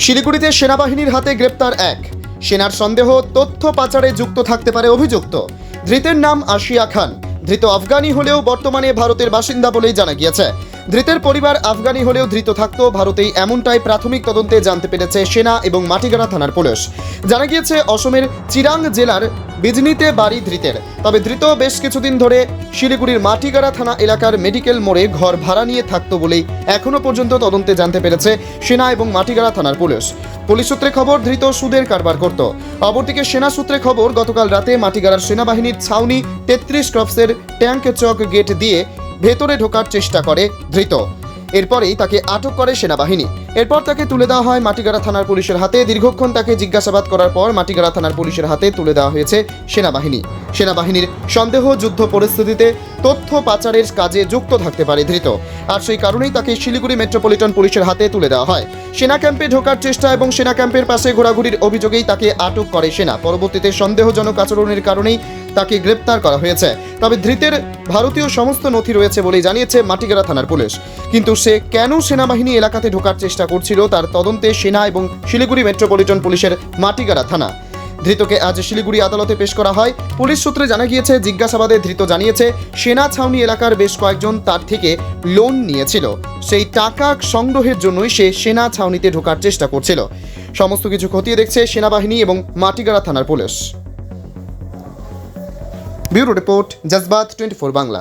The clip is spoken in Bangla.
শিলিগুড়িতে সেনাবাহিনীর হাতে গ্রেপ্তার এক সেনার সন্দেহ তথ্য পাচারে যুক্ত থাকতে পারে অভিযুক্ত। ধৃতের নাম আশিয়া খান। ধৃত আফগানি হলেও বর্তমানে ভারতের বাসিন্দা বলেই জানা গিয়েছে। ধৃতের পরিবার আফগানি হলেও ধৃত থাকতো ভারতেই, এমনটাই প্রাথমিক তদন্তে জানতে পেরেছে সেনা এবং মাটিগাড়া থানার পুলিশ। জানা গিয়েছে অসমের চিরাং জেলার বিজনিতে বাড়ি ধৃতের। তবে ধৃত বেশ কিছুদিন ধরে শিলিগুড়ির মাটিগাড়া থানা এলাকার মেডিকেল মোড়ে ঘর ভাড়া নিয়ে থাকতো বলেই এখনও পর্যন্ত তদন্তে জানতে পেরেছে সেনা এবং মাটিগাড়া থানার পুলিশ। পুলিশ সূত্রে খবর, ধৃত সুদের কারবার করত। অপরদিকে সেনা সূত্রে খবর, গতকাল রাতে মাটিগাড়ার সেনাবাহিনীর ছাউনি 33 ক্রপসের ট্যাঙ্ক চক গেট দিয়ে ভেতরে ঢোকার চেষ্টা করে ধৃত। এরপরেই তাকে আটক করে সেনাবাহিনী। এরপর তাকে তুলে দেওয়া হয় মাটিগাড়া থানার পুলিশের হাতে। দীর্ঘক্ষণ তাকে জিজ্ঞাসাবাদ করার পর মাটিগাড়া থানার পুলিশের হাতে তুলে দেওয়া হয়েছে সেনাবাহিনীর সন্দেহ যুদ্ধ পরিস্থিতিতে তথ্য পাচারের কাজে যুক্ত থাকতে পারে ধৃত, আর সেই কারণেই তাকে শিলিগুড়ি মেট্রোপলিটন পুলিশের হাতে তুলে দেওয়া হয়। সেনা ক্যাম্পে ঢোকার চেষ্টা এবং সেনা ক্যাম্পের পাশে ঘোরাঘুরির অভিযোগেই তাকে আটক করে সেনা। পরবর্তীতে সন্দেহজনক আচরণের কারণেই তাকে গ্রেপ্তার করা হয়েছে। তবে ধৃতের ভারতীয় সমস্ত নথি রয়েছে বলেই জানিয়েছে মাটিগাড়া থানার পুলিশ। কিন্তু সে কেন সেনাবাহিনী এলাকাতে ঢোকার চেষ্টা করছিল তার তদন্তে সেনা এবং শিলিগুড়ি মেট্রোপলিটন পুলিশের মাটিগাড়া থানা। ধৃতকে আজ শিলিগুড়ি আদালতে পেশ করা হয়। পুলিশ সূত্রে জানা গিয়েছে, জিজ্ঞাসাবাদে ধৃত জানিয়েছে সেনা ছাউনি এলাকার বেশ কয়েকজন তার থেকে লোন নিয়েছিল। সেই টাকা সংগ্রহের জন্যই সে সেনা ছাউনিতে ঢোকার চেষ্টা করছিল। সমস্ত কিছু খতিয়ে দেখছে সেনাবাহিনী এবং মাটিগাড়া থানার পুলিশ। Bureau report, জজবাত 24 Bangla.